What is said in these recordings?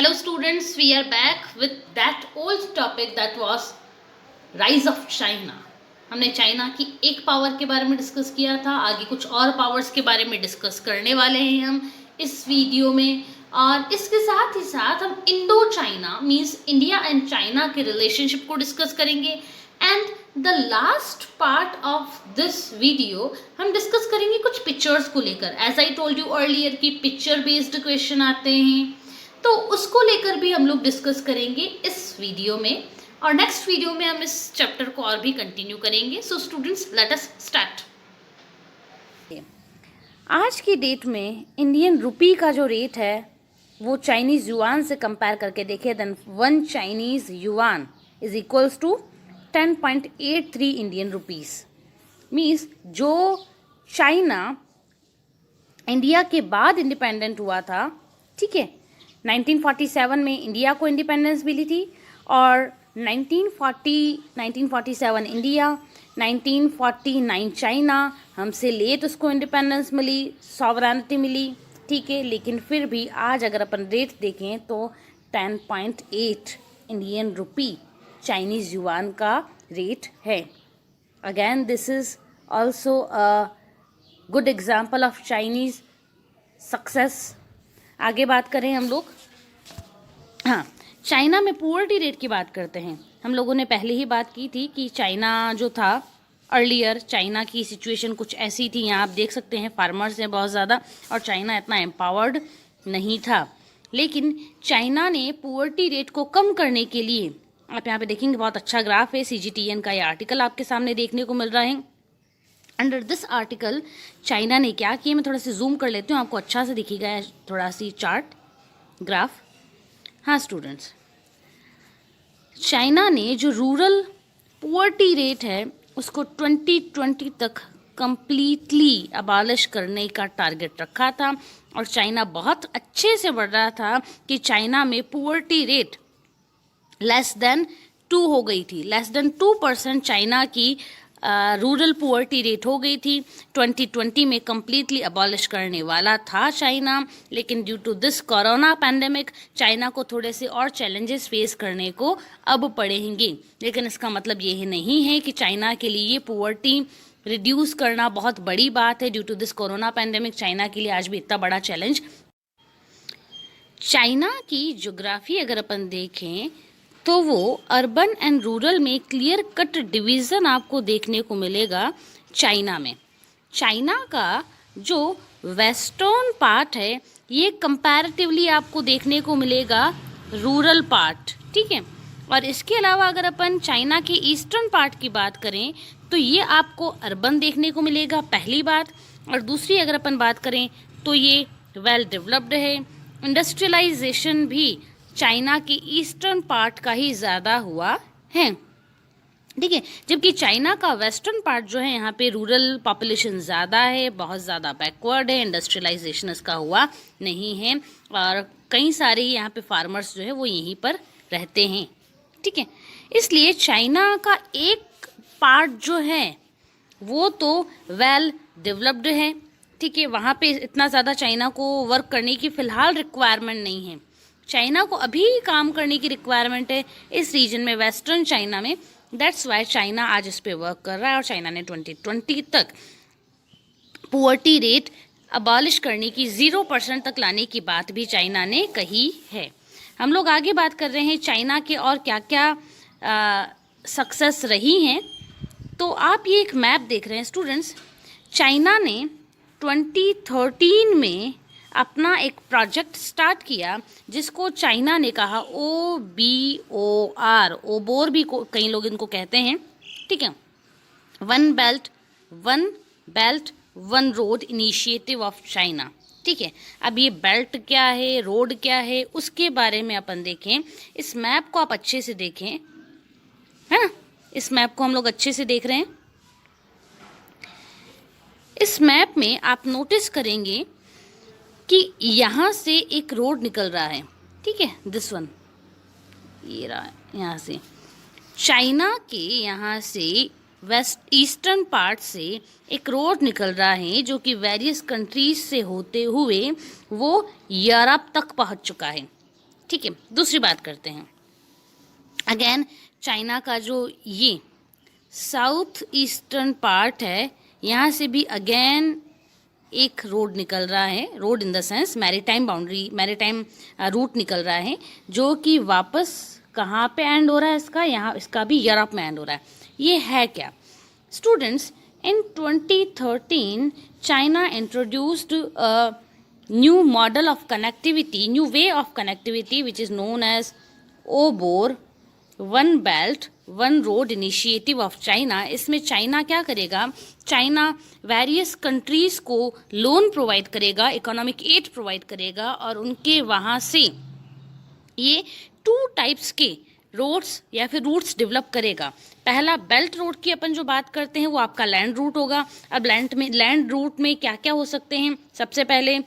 Hello students, we are back with that old topic that was rise of China. हमने China की एक power के बारे में डिस्कस किया था, आगे कुछ और पावर्स के बारे में डिस्कस करने वाले हैं हम इस वीडियो में। और इसके साथ ही साथ हम Indo China means India and China के रिलेशनशिप को डिस्कस करेंगे। And the last part of this video हम डिस्कस करेंगे कुछ पिक्चर्स को लेकर। As I told you earlier कि पिक्चर बेस्ड क्वेश्चन आते हैं, तो उसको लेकर भी हम लोग डिस्कस करेंगे इस वीडियो में। और नेक्स्ट वीडियो में हम इस चैप्टर को और भी कंटिन्यू करेंगे। So students, let us start. आज की डेट में इंडियन रुपी का जो रेट है वो चाइनीज़ युआन से कंपेयर करके देखें, then 1 Chinese yuan is equals to 10.83 Indian rupees. Means जो चाइना इंडिया के बाद इंडिपेंडेंट हुआ था, ठीक है, 1947 में इंडिया को इंडिपेंडेंस मिली थी और 1947 इंडिया, 1949 चाइना, हमसे लेट उसको इंडिपेंडेंस मिली, सॉवरेनिटी मिली, ठीक है। लेकिन फिर भी आज अगर अपन रेट देखें तो 10.8 इंडियन रुपी चाइनीज़ युआन का रेट है। Again this is also a good example of Chinese success. आगे बात करें हम लोग, हाँ, चाइना में पुअर्टी रेट की बात करते हैं। हम लोगों ने पहले ही बात की थी कि चाइना जो था अर्लियर, चाइना की सिचुएशन कुछ ऐसी थी। यहाँ आप देख सकते हैं फार्मर्स हैं बहुत ज़्यादा और चाइना इतना एम्पावर्ड नहीं था। लेकिन चाइना ने पुअर्टी रेट को कम करने के लिए, आप यहाँ पे देखेंगे बहुत अच्छा ग्राफ है, CGTN का ये आर्टिकल आपके सामने देखने को मिल रहा है। अंडर दिस आर्टिकल चाइना ने क्या किया, मैं थोड़ा सा जूम कर लेती हूँ, आपको अच्छा से दिखेगा थोड़ा सी चार्ट ग्राफ। हाँ स्टूडेंट्स, चाइना ने जो रूरल पुअर्टी रेट है उसको 2020 तक कंप्लीटली अबालिश करने का टारगेट रखा था और चाइना बहुत अच्छे से बढ़ रहा था कि चाइना में पुअर्टी रेट लेस देन 2 हो गई थी। लेस देन 2% चाइना की रूरल पुअर्टी रेट हो गई थी। 2020 में कम्प्लीटली अबॉलिश करने वाला था चाइना, लेकिन due to this corona pandemic China को थोड़े से और चैलेंजेस फेस करने को अब पड़ेंगे। लेकिन इसका मतलब ये नहीं है कि चाइना के लिए पुअर्टी रिड्यूस करना बहुत बड़ी बात है। Due to this corona pandemic China के लिए आज भी इतना बड़ा चैलेंज। चाइना की ज्योग्राफी अगर अपन देखें तो वो अर्बन एंड रूरल में क्लियर कट डिवीज़न आपको देखने को मिलेगा चाइना में। चाइना का जो वेस्टर्न पार्ट है ये कंपैरेटिवली आपको देखने को मिलेगा रूरल पार्ट, ठीक है। और इसके अलावा अगर अपन चाइना के ईस्टर्न पार्ट की बात करें तो ये आपको अर्बन देखने को मिलेगा, पहली बात। और दूसरी अगर अपन बात करें तो ये वेल डेवलप्ड है। इंडस्ट्रियलाइजेशन भी चाइना के ईस्टर्न पार्ट का ही ज़्यादा हुआ है, ठीक है। जबकि चाइना का वेस्टर्न पार्ट जो है यहाँ पे रूरल पॉपुलेशन ज़्यादा है, बहुत ज़्यादा बैकवर्ड है, इंडस्ट्रियलाइजेशन इसका हुआ नहीं है और कई सारे यहाँ पे फार्मर्स जो है वो यहीं पर रहते हैं, ठीक है। इसलिए चाइना का एक पार्ट जो है वो तो वेल डेवलप्ड है, ठीक है। वहाँ पे इतना ज़्यादा चाइना को वर्क करने की फ़िलहाल रिक्वायरमेंट नहीं है। चाइना को अभी काम करने की रिक्वायरमेंट है इस रीजन में, वेस्टर्न चाइना में। दैट्स वाई चाइना आज इस पे वर्क कर रहा है और चाइना ने 2020 तक पुअर्टी रेट अबॉलिश करने की 0% तक लाने की बात भी चाइना ने कही है। हम लोग आगे बात कर रहे हैं चाइना के और क्या क्या सक्सेस रही हैं। तो आप ये एक मैप देख रहे हैं स्टूडेंट्स। चाइना ने 2013 में अपना एक प्रोजेक्ट स्टार्ट किया जिसको चाइना ने कहा OBOR, ओबोर भी कई लोग इनको कहते हैं, ठीक है, one belt one road initiative of China, ठीक है। अब ये बेल्ट क्या है, रोड क्या है, उसके बारे में अपन देखें। इस मैप को आप अच्छे से देखें, है ना, इस मैप को हम लोग अच्छे से देख रहे हैं। इस मैप में आप नोटिस करेंगे कि यहाँ से एक रोड निकल रहा है, ठीक है, दिस वन, ये रहा, यहाँ से चाइना के यहाँ से वेस्ट ईस्टर्न पार्ट से एक रोड निकल रहा है जो कि वेरियस कंट्रीज से होते हुए वो यूरोप तक पहुँच चुका है, ठीक है, दूसरी बात करते हैं। अगेन चाइना का जो ये साउथ ईस्टर्न पार्ट है, यहाँ से भी अगेन एक रोड निकल रहा है, road in the sense maritime boundary, maritime route निकल रहा है, जो कि वापस कहाँ पे एंड हो रहा है इसका, यहाँ इसका भी यूरोप में एंड हो रहा है। ये है क्या students? In 2013 China introduced new model of connectivity, new way of connectivity which is known as OBOR, one belt one road initiative of China. इसमें चाइना क्या करेगा? चाइना वेरियस कंट्रीज को लोन प्रोवाइड करेगा, इकोनॉमिक एड प्रोवाइड करेगा, और उनके वहाँ से ये 2 टाइप्स के रोड्स या फिर रूट्स डेवलप करेगा। पहला बेल्ट रोड की अपन जो बात करते हैं वो आपका लैंड रूट होगा। अब लैंड रूट में क्या क्या हो सकते हैं? सबसे पहले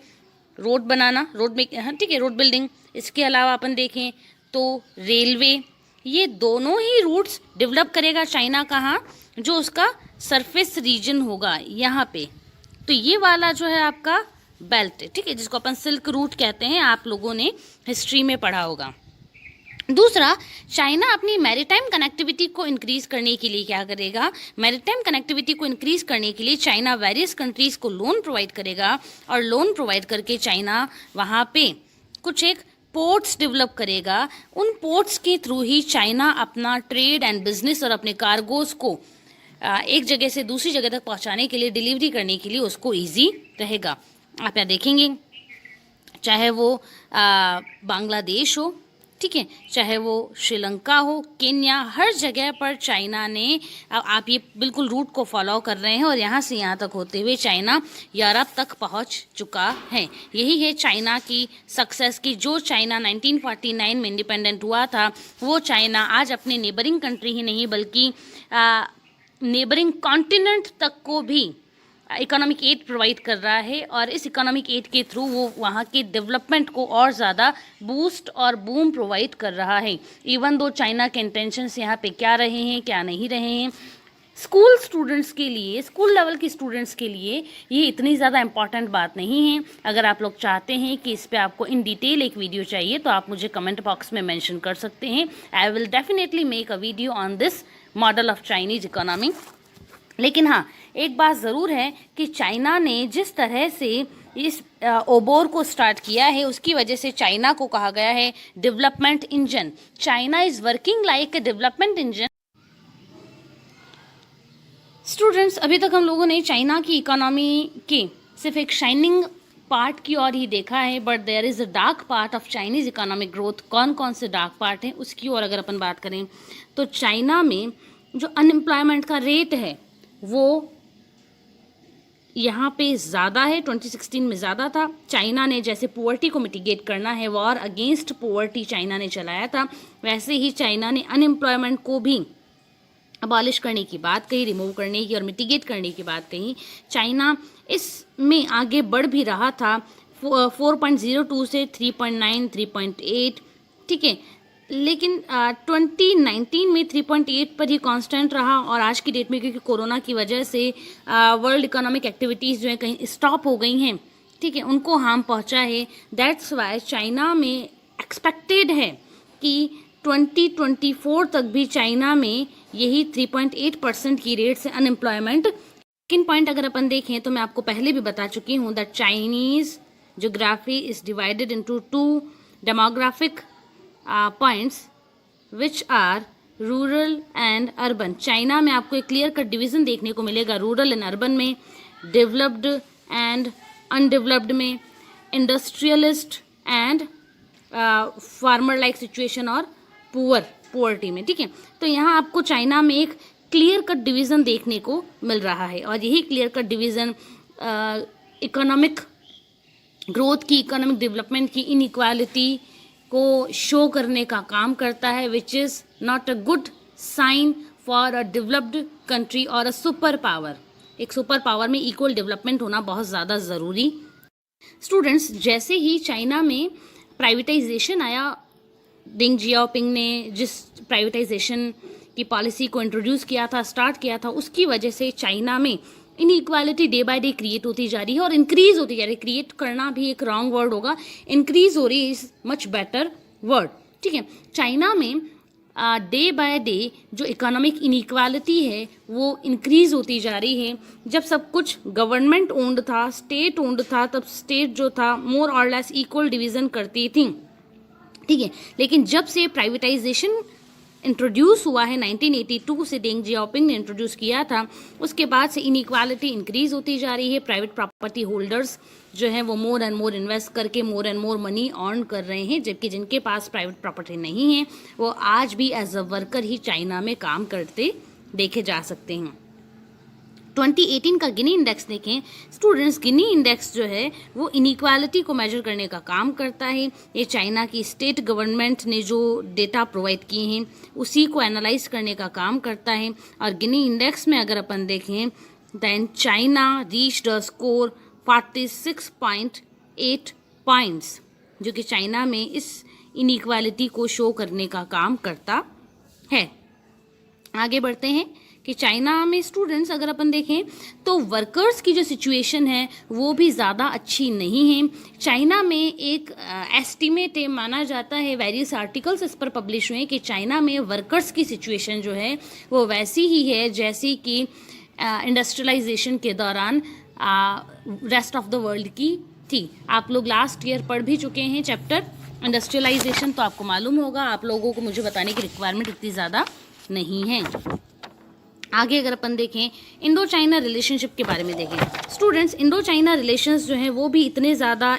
रोड बनाना, रोड में, हाँ ठीक है, रोड बिल्डिंग। इसके अलावा अपन देखें तो रेलवे, ये दोनों ही रूट्स डेवलप करेगा चाइना। कहाँ? जो उसका सरफेस रीजन होगा यहाँ पे। तो ये वाला जो है आपका बेल्ट है, ठीक है, जिसको अपन सिल्क रूट कहते हैं, आप लोगों ने हिस्ट्री में पढ़ा होगा। दूसरा, चाइना अपनी मैरीटाइम कनेक्टिविटी को इंक्रीज करने के लिए क्या करेगा? मैरीटाइम कनेक्टिविटी को इंक्रीज करने के लिए चाइना वेरियस कंट्रीज को लोन प्रोवाइड करेगा, और लोन प्रोवाइड करके चाइना वहाँ पे कुछ एक पोर्ट्स डेवलप करेगा। उन पोर्ट्स के थ्रू ही चाइना अपना ट्रेड एंड बिजनेस और अपने कार्गोज को एक जगह से दूसरी जगह तक पहुँचाने के लिए, डिलीवरी करने के लिए उसको ईजी रहेगा। आप यहाँ देखेंगे, चाहे वो बांग्लादेश हो, ठीक है, चाहे वो श्रीलंका हो, केन्या, हर जगह पर चाइना ने, आप ये बिल्कुल रूट को फॉलो कर रहे हैं, और यहाँ से यहाँ तक होते हुए चाइना यूरोप तक पहुँच चुका है। यही है चाइना की सक्सेस की। जो चाइना 1949 में इंडिपेंडेंट हुआ था, वो चाइना आज अपने नेबरिंग कंट्री ही नहीं बल्कि नेबरिंग कॉन्टिनेंट तक को भी इकोनॉमिक एड प्रोवाइड कर रहा है, और इस इकोनॉमिक एड के थ्रू वो वहाँ के डेवलपमेंट को और ज़्यादा बूस्ट और बूम प्रोवाइड कर रहा है। इवन दो चाइना के इंटेंशंस यहाँ पे क्या रहे हैं, क्या नहीं रहे हैं। स्कूल स्टूडेंट्स के लिए, स्कूल लेवल के स्टूडेंट्स के लिए ये इतनी ज़्यादा इम्पॉर्टेंट बात नहीं है। अगर आप लोग चाहते हैं कि इस पर आपको इन डिटेल एक वीडियो चाहिए तो आप मुझे कमेंट बॉक्स में मेंशन कर सकते हैं। I will definitely make a video on this model of Chinese economy. लेकिन हाँ, एक बात ज़रूर है कि चाइना ने जिस तरह से इस ओबोर को स्टार्ट किया है, उसकी वजह से चाइना को कहा गया है development engine. China is working like a development engine. Students, अभी तक हम लोगों ने चाइना की इकोनॉमी के सिर्फ एक शाइनिंग पार्ट की ओर ही देखा है, but there is a dark part of Chinese economic growth. कौन कौन से डार्क पार्ट हैं उसकी ओर अगर अपन बात करें तो चाइना में जो अनएम्प्लॉयमेंट का रेट है वो यहाँ पे ज़्यादा है, 2016 में ज़्यादा था। चाइना ने जैसे पोवर्टी को मिटिगेट करना है, वॉर अगेंस्ट पोवर्टी चाइना ने चलाया था, वैसे ही चाइना ने अनएम्प्लॉयमेंट को भी अबॉलिश करने की बात कही, रिमूव करने की और मिटिगेट करने की बात कही। चाइना इसमें आगे बढ़ भी रहा था 4.02 से 3.9, 3.8, ठीक है, लेकिन 2019 में 3.8 पर ही कांस्टेंट रहा, और आज की डेट में क्योंकि कोरोना की वजह से वर्ल्ड इकोनॉमिक एक्टिविटीज़ जो है कहीं स्टॉप हो गई हैं, ठीक है, उनको हार्म पहुंचा है। दैट्स वाई चाइना में एक्सपेक्टेड है कि 2024 तक भी चाइना में यही 3.8% की रेट से अनएम्प्लॉयमेंट। सेकेंड पॉइंट अगर अपन देखें तो मैं आपको पहले भी बता चुकी हूँ that Chinese geography is divided into 2 demographic points which are rural and urban. China में आपको एक क्लियर कट डिवीज़न देखने को मिलेगा, रूरल एंड अर्बन में, डेवलप्ड एंड अनडेवलप्ड में, industrialist and farmer like situation और पुअर्टी में, ठीक है। तो यहाँ आपको चाइना में एक क्लियर कट डिवीज़न देखने को मिल रहा है, और यही clear cut division economic growth की, इकोनॉमिक डेवलपमेंट की इनइक्वालिटी को शो करने का काम करता है, which is not a good sign for a developed country और अ सुपर पावर। एक सुपर पावर में इक्वल डेवलपमेंट होना बहुत ज़्यादा ज़रूरी। स्टूडेंट्स, जैसे ही चाइना में प्राइवेटाइजेशन आया, डेंग जियाओपिंग ने जिस प्राइवेटाइजेशन की पॉलिसी को इंट्रोड्यूस किया था, स्टार्ट किया था, उसकी वजह से चाइना में inequality day by day create होती जा रही है और इंक्रीज होती जा रही है। क्रिएट करना भी एक रॉन्ग वर्ड होगा, इंक्रीज हो रही है, इज मच बेटर वर्ल्ड। ठीक है, चाइना में डे बाय डे जो इकोनॉमिक इनइक्वालिटी है वो इंक्रीज होती जा रही है। जब सब कुछ गवर्नमेंट ओन्ड था, स्टेट ओन्ड था, तब स्टेट जो था मोर और लेस इक्वल डिवीज़न करती थी। ठीक है, लेकिन जब से प्राइवेटाइजेशन इंट्रोड्यूस हुआ है 1982 से, डेंग जियाओपिंग ने इंट्रोड्यूस किया था, उसके बाद से इनइक्वालिटी इंक्रीज होती जा रही है। प्राइवेट प्रॉपर्टी होल्डर्स जो हैं वो मोर एंड मोर इन्वेस्ट करके मोर एंड मोर मनी अर्न कर रहे हैं, जबकि जिनके पास प्राइवेट प्रॉपर्टी नहीं है वो आज भी एज अ वर्कर ही चाइना में काम करते देखे जा सकते हैं। 2018 का गिनी इंडेक्स देखें स्टूडेंट्स, गिनी इंडेक्स जो है वो इनइक्वालिटी को मेजर करने का काम करता है। ये चाइना की स्टेट गवर्नमेंट ने जो डेटा प्रोवाइड किए हैं उसी को एनालाइज करने का काम करता है। और गिनी इंडेक्स में अगर अपन देखें then China reached a score 46.8 points, जो कि चाइना में इस इनइक्वालिटी को शो करने का काम करता है। आगे बढ़ते हैं कि चाइना में स्टूडेंट्स अगर अपन देखें तो वर्कर्स की जो सिचुएशन है वो भी ज़्यादा अच्छी नहीं है। चाइना में एक एस्टिमेट है, माना जाता है, वेरियस आर्टिकल्स इस पर पब्लिश हुए कि चाइना में वर्कर्स की सिचुएशन जो है वो वैसी ही है जैसी कि इंडस्ट्रियलाइजेशन के दौरान रेस्ट ऑफ द वर्ल्ड की थी। आप लोग लास्ट ईयर पढ़ भी चुके हैं चैप्टर इंडस्ट्रियलाइजेशन, तो आपको मालूम होगा, आप लोगों को मुझे बताने की रिक्वायरमेंट इतनी ज़्यादा नहीं है। आगे अगर अपन देखें इंडो चाइना रिलेशनशिप के बारे में देखें स्टूडेंट्स, इंडो चाइना रिलेशंस जो हैं वो भी इतने ज़्यादा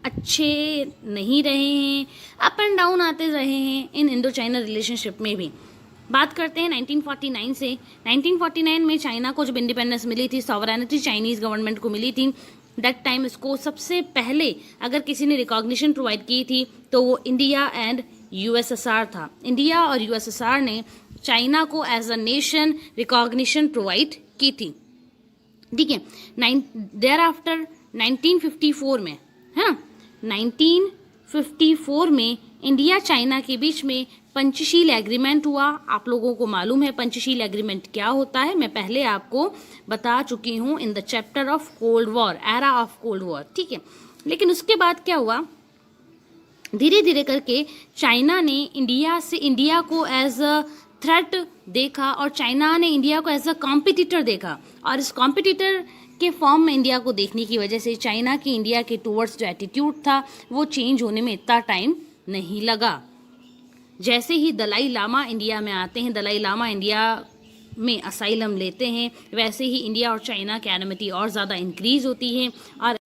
अच्छे नहीं रहे हैं, अप एंड डाउन आते रहे हैं इन इंडो चाइना रिलेशनशिप में भी। बात करते हैं 1949 से। 1949 में चाइना को जब इंडिपेंडेंस मिली थी, सॉवरेनिटी चाइनीज़ गवर्नमेंट को मिली थी, दैट टाइम इसको सबसे पहले अगर किसी ने रिकॉग्निशन प्रोवाइड की थी तो वो इंडिया एंड यूएसएसआर था। इंडिया और यूएसएसआर ने चाइना को as a nation recognition provide की थी। ठीक है, देयर आफ्टर 1954 में, है ना, 1954 में इंडिया चाइना के बीच में पंचशील एग्रीमेंट हुआ। आप लोगों को मालूम है पंचशील एग्रीमेंट क्या होता है, मैं पहले आपको बता चुकी हूँ in the chapter of cold war, era of cold war. ठीक है, लेकिन उसके बाद क्या हुआ, धीरे धीरे करके चाइना ने इंडिया को एज अ थ्रेट देखा और चाइना ने इंडिया को एज अ कॉम्पिटिटर देखा। और इस कॉम्पिटिटर के फॉर्म में इंडिया को देखने की वजह से चाइना की इंडिया के टूवर्ड्स जो एटीट्यूड था वो चेंज होने में इतना टाइम नहीं लगा। जैसे ही दलाई लामा इंडिया में आते हैं, दलाई लामा इंडिया में असाइलम लेते हैं, वैसे ही इंडिया और चाइना की एनिमिटी और ज़्यादा इंक्रीज होती है। और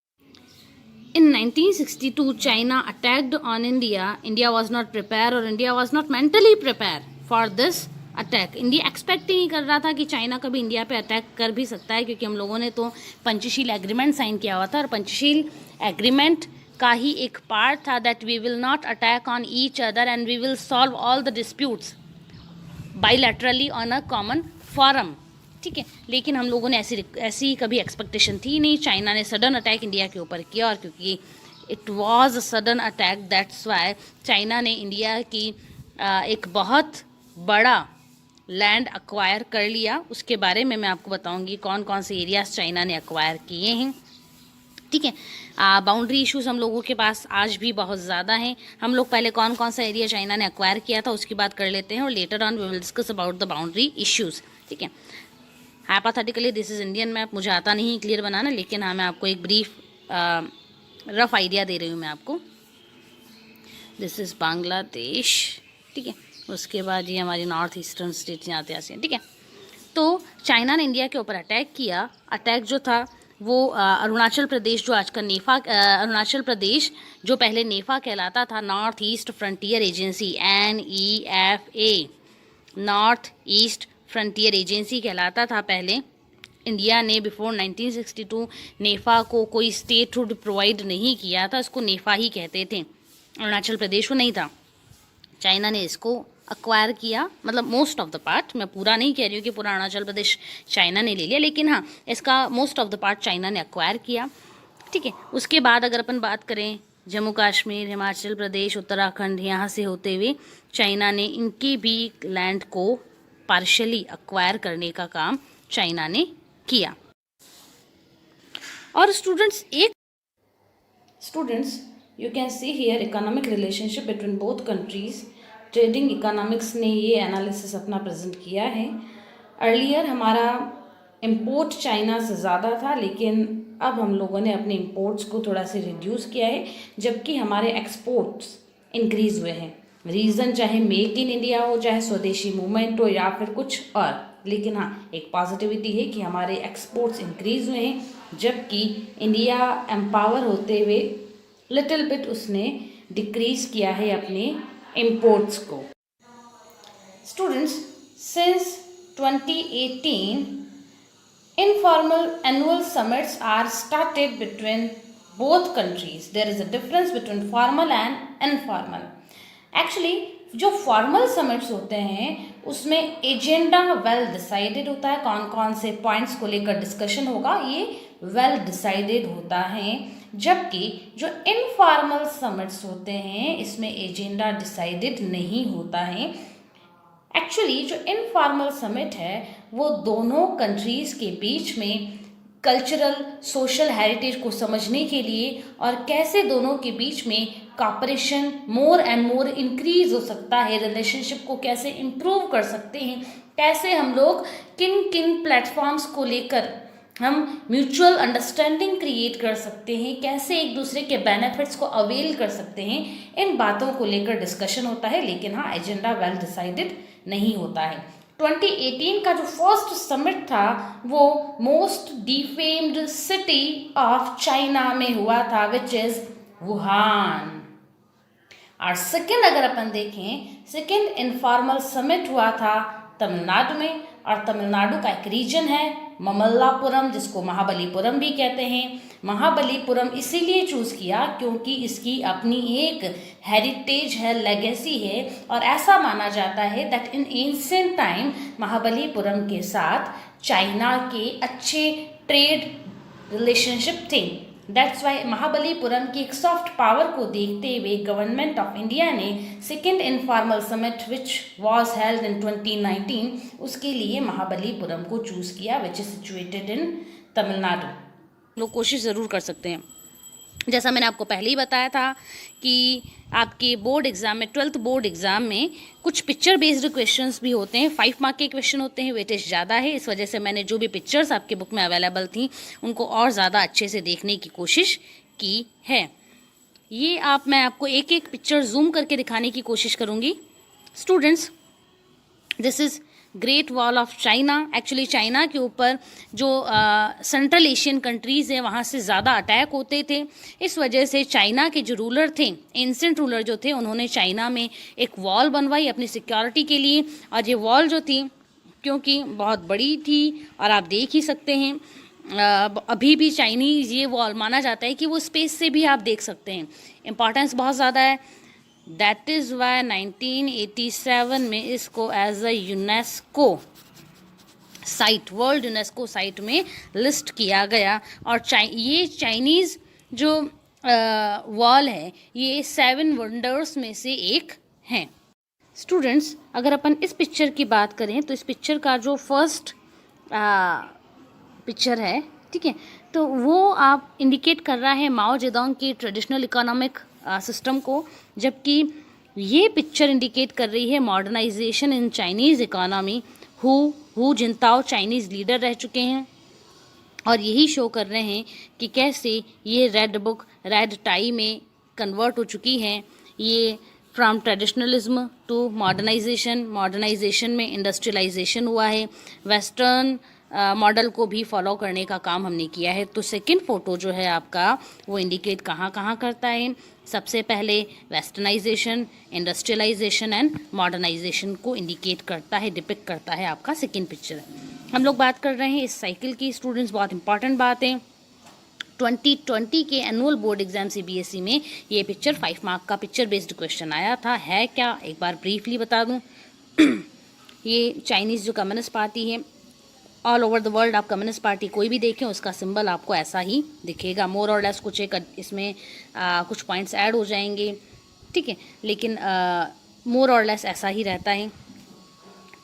in 1962 China attacked on India. India was not prepared और India was not mentally prepared for this attack. India expect ही नहीं कर रहा था कि चाइना कभी इंडिया पे अटैक कर भी सकता है, क्योंकि हम लोगों ने तो पंचशील एग्रीमेंट साइन किया हुआ था और पंचशील एग्रीमेंट का ही एक पार्ट था that we will not attack on each other and we will solve all the disputes bilaterally on a common forum. ठीक है, लेकिन हम लोगों ने ऐसी कभी एक्सपेक्टेशन थी नहीं। चाइना ने सडन अटैक इंडिया के ऊपर किया और क्योंकि it was a sudden attack that's why China ने इंडिया की एक बहुत बड़ा लैंड अक्वायर कर लिया। उसके बारे में मैं आपको बताऊंगी कौन कौन से एरियाज चाइना ने अक्वायर किए हैं। ठीक है, बाउंड्री इश्यूज हम लोगों के पास आज भी बहुत ज़्यादा हैं। हम लोग पहले कौन कौन सा एरिया चाइना ने अक्वायर किया था उसकी बात कर लेते हैं और later on we will discuss about the boundary issues. ठीक है, hypothetically this is Indian map, मुझे आता नहीं क्लियर बनाना, लेकिन हाँ मैं आपको एक ब्रीफ रफ आइडिया दे रही हूँ मैं आपको। This is Bangladesh. ठीक है, उसके बाद ये हमारी नॉर्थ ईस्टर्न स्टेट यहाँ आते हैं। ठीक है, तो चाइना ने इंडिया के ऊपर अटैक किया। अटैक जो था वो अरुणाचल प्रदेश, जो आज का नेफा, अरुणाचल प्रदेश जो पहले नेफा कहलाता था, north east frontier agency, NEFA, north east frontier agency कहलाता था पहले। इंडिया ने बिफोर 1962 नेफा को कोई स्टेटहुड प्रोवाइड नहीं किया था, इसको नेफा ही कहते थे, अरुणाचल प्रदेश को नहीं था। चाइना ने इसको अक्वायर किया, मतलब मोस्ट ऑफ द पार्ट, मैं पूरा नहीं कह रही हूँ कि पूरा अरुणाचल प्रदेश चाइना ने ले लिया, लेकिन हाँ इसका most of the part China ने अक्वायर किया। ठीक है, उसके बाद अगर अपन बात करें जम्मू कश्मीर, हिमाचल प्रदेश, उत्तराखंड, यहाँ से होते हुए चाइना ने इनकी भी लैंड को पार्शली अक्वायर करने का काम चाइना ने किया। और students you can see here economic relationship between both countries. Trading economics ने ये एनालिसिस अपना प्रेजेंट किया है। अर्लियर हमारा इम्पोर्ट चाइना से ज़्यादा था, लेकिन अब हम लोगों ने अपने इम्पोर्ट्स को थोड़ा सा रिड्यूस किया है, जबकि हमारे एक्सपोर्ट्स इंक्रीज़ हुए हैं। रीज़न चाहे मेक इन इंडिया हो, चाहे स्वदेशी मूवमेंट हो, या फिर कुछ और, लेकिन हाँ एक पॉजिटिविटी है कि हमारे एक्सपोर्ट्स इंक्रीज़ हुए हैं, जबकि इंडिया एम्पावर होते हुए लिटिल बिट उसने डिक्रीज़ किया है अपने इम्पोर्ट्स को। Students, since 2018 informal annual summits are started between both countries. There is a difference between formal and informal. Actually जो फॉर्मल समिट्स होते हैं उसमें एजेंडा वेल डिसाइडेड होता है, कौन कौन से पॉइंट्स को लेकर डिस्कशन होगा ये वेल डिसाइडेड होता है, जबकि जो इनफॉर्मल समिट्स होते हैं इसमें एजेंडा डिसाइडेड नहीं होता है। एक्चुअली जो इनफॉर्मल समिट है वो दोनों कंट्रीज़ के बीच में कल्चरल सोशल हेरिटेज को समझने के लिए और कैसे दोनों के बीच में cooperation more and more increase हो सकता है, रिलेशनशिप को कैसे इम्प्रूव कर सकते हैं, कैसे हम लोग किन किन प्लेटफॉर्म्स को लेकर हम म्यूचुअल अंडरस्टैंडिंग क्रिएट कर सकते हैं, कैसे एक दूसरे के बेनिफिट्स को अवेल कर सकते हैं, इन बातों को लेकर डिस्कशन होता है। लेकिन हाँ एजेंडा वेल डिसाइडेड नहीं होता है। 2018 का जो फर्स्ट समिट था वो most defamed city of China में हुआ था, विच इज वुहान। और सेकेंड अगर अपन देखें, सेकेंड इनफॉर्मल समिट हुआ था तमिलनाडु में, और तमिलनाडु का एक रीजन है ममल्लापुरम, जिसको महाबलीपुरम भी कहते हैं। महाबलीपुरम इसीलिए चूज़ किया क्योंकि इसकी अपनी एक हेरिटेज है, लेगेसी है, और ऐसा माना जाता है that in ancient time Mahabalipuram के साथ चाइना के अच्छे ट्रेड रिलेशनशिप थे। दैट्स वाई महाबलीपुरम की एक सॉफ्ट पावर को देखते हुए गवर्नमेंट ऑफ इंडिया ने second informal summit which was held in 2019 उसके लिए महाबलीपुरम को चूज़ किया, which is situated in Tamil Nadu. लोग कोशिश ज़रूर कर सकते हैं। जैसा मैंने आपको पहले ही बताया था कि आपके बोर्ड एग्ज़ाम में 12th बोर्ड एग्ज़ाम में कुछ पिक्चर बेस्ड क्वेश्चंस भी होते हैं। 5 मार्क के क्वेश्चन होते हैं, वेटेज ज़्यादा है, इस वजह से मैंने जो भी पिक्चर्स आपके बुक में अवेलेबल थी उनको और ज़्यादा अच्छे से देखने की कोशिश की है। ये मैं आपको एक एक पिक्चर जूम करके दिखाने की कोशिश करूँगी। Students, this is great wall of China. Actually China के ऊपर जो सेंट्रल एशियन कंट्रीज़ हैं वहाँ से ज़्यादा अटैक होते थे, इस वजह से चाइना के जो रूलर थे, एंशिएंट रूलर जो थे, उन्होंने चाइना में एक वॉल बनवाई अपनी सिक्योरिटी के लिए। और ये वॉल जो थी क्योंकि बहुत बड़ी थी और आप देख ही सकते हैं अभी भी चाइनीज़ ये वॉल माना जाता है कि वो स्पेस से भी आप देख सकते हैं, इम्पॉर्टेंस बहुत ज़्यादा है। दैट इज़ वाई 1987 में इसको as a UNESCO site, world UNESCO site में लिस्ट किया गया। और ये चाइनीज़ जो वॉल है ये 7 वंडर्स में से एक है। स्टूडेंट्स, अगर अपन इस पिक्चर की बात करें तो इस पिक्चर का जो फर्स्ट पिक्चर है, ठीक है, तो वो आप इंडिकेट कर रहा है माओ जेडोंग की ट्रेडिशनल इकोनॉमिक सिस्टम को, जबकि ये पिक्चर इंडिकेट कर रही है modernisation in Chinese economy. Hu Jintao Chinese leader रह चुके हैं और यही शो कर रहे हैं कि कैसे ये रेड बुक रेड टाई में कन्वर्ट हो चुकी है। ये फ्रॉम ट्रेडिशनलिज्म टू मॉडर्नाइजेशन में इंडस्ट्रियलाइजेशन हुआ है, वेस्टर्न मॉडल को भी फॉलो करने का काम हमने किया है। तो सेकंड फोटो जो है आपका वो इंडिकेट कहाँ करता है, सबसे पहले वेस्टर्नाइजेशन, इंडस्ट्रियलाइजेशन एंड मॉडर्नाइजेशन को इंडिकेट करता है, डिपिक्ट करता है आपका सेकंड पिक्चर। हम लोग बात कर रहे हैं इस साइकिल की। स्टूडेंट्स, बहुत इंपॉर्टेंट बात है, 2020 के एनुअल बोर्ड एग्जाम CBSE में ये पिक्चर 5 मार्क का पिक्चर बेस्ड क्वेश्चन आया था। है क्या, एक बार ब्रीफली बता दूं। ये चाइनीज़ जो कम्युनिस्ट पार्टी है, ऑल ओवर द वर्ल्ड आप कम्युनिस्ट पार्टी कोई भी देखें उसका सिंबल आपको ऐसा ही दिखेगा। मोर और लेस कुछ एक इसमें कुछ पॉइंट्स ऐड हो जाएंगे, ठीक है, लेकिन मोर और लेस ऐसा ही रहता है।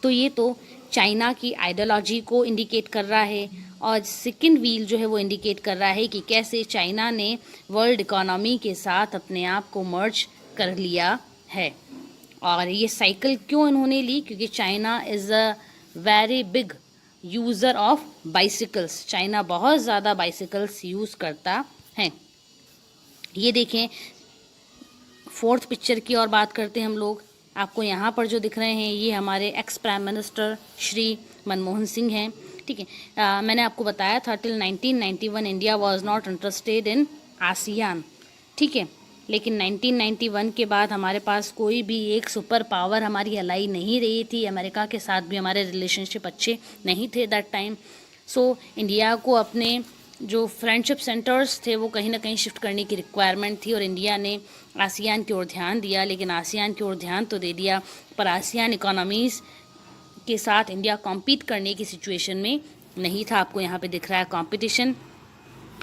तो ये तो चाइना की आइडियोलॉजी को इंडिकेट कर रहा है और सेकंड व्हील जो है वो इंडिकेट कर रहा है कि कैसे चाइना ने वर्ल्ड इकोनॉमी के साथ अपने आप को मर्ज कर लिया है। और ये साइकिल क्यों इन्होंने ली, क्योंकि China is a very big user of bicycles. China बहुत ज़्यादा बाइसिकल्स यूज़ करता है। ये देखें, फोर्थ पिक्चर की और बात करते हैं हम लोग। आपको यहाँ पर जो दिख रहे हैं ये हमारे ex prime minister Shri Manmohan Singh हैं। ठीक है, मैंने आपको बताया था till 1991 India was not interested in ASEAN. ठीक है, लेकिन 1991 के बाद हमारे पास कोई भी एक सुपर पावर हमारी अलाई नहीं रही थी। अमेरिका के साथ भी हमारे रिलेशनशिप अच्छे नहीं थे दैट टाइम। सो इंडिया को अपने जो फ्रेंडशिप सेंटर्स थे वो कहीं ना कहीं शिफ्ट करने की रिक्वायरमेंट थी और इंडिया ने आसियान की ओर ध्यान दिया। लेकिन आसियान की ओर ध्यान तो दे दिया, पर आसियान इकोनॉमीज़ के साथ इंडिया कॉम्पीट करने की सिचुएशन में नहीं था। आपको यहाँ पे दिख रहा है कंपटीशन,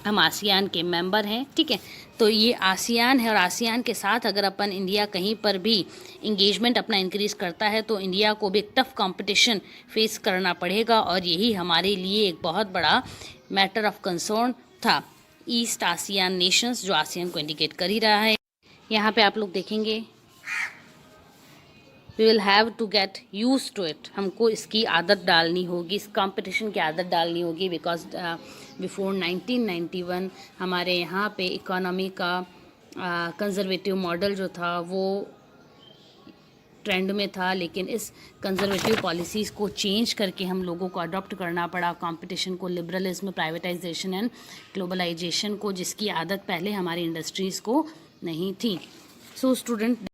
हम आसियान के मेंबर हैं। ठीक है, तो ये आसियान है और आसियान के साथ अगर अपन इंडिया कहीं पर भी इंगेजमेंट अपना इंक्रीज़ करता है तो इंडिया को भी एक टफ कंपटीशन फेस करना पड़ेगा। और यही हमारे लिए एक बहुत बड़ा मैटर ऑफ कंसर्न था। ईस्ट आसियान नेशंस जो आसियान को इंडिकेट कर ही रहा है। यहाँ पे आप लोग देखेंगे we will have to get use to it. हमको इसकी आदत डालनी होगी, इस कंपटीशन की आदत डालनी होगी। बिकॉज बिफोर 1991 हमारे यहाँ पे इकोनॉमी का कंजर्वेटिव मॉडल जो था वो ट्रेंड में था, लेकिन इस कंजर्वेटिव पॉलिसीज़ को चेंज करके हम लोगों को अडॉप्ट करना पड़ा कंपटीशन को, लिबरलिज्म, प्राइवेटाइजेशन एंड ग्लोबलाइजेशन को, जिसकी आदत पहले हमारी इंडस्ट्रीज़ को नहीं थी। So student,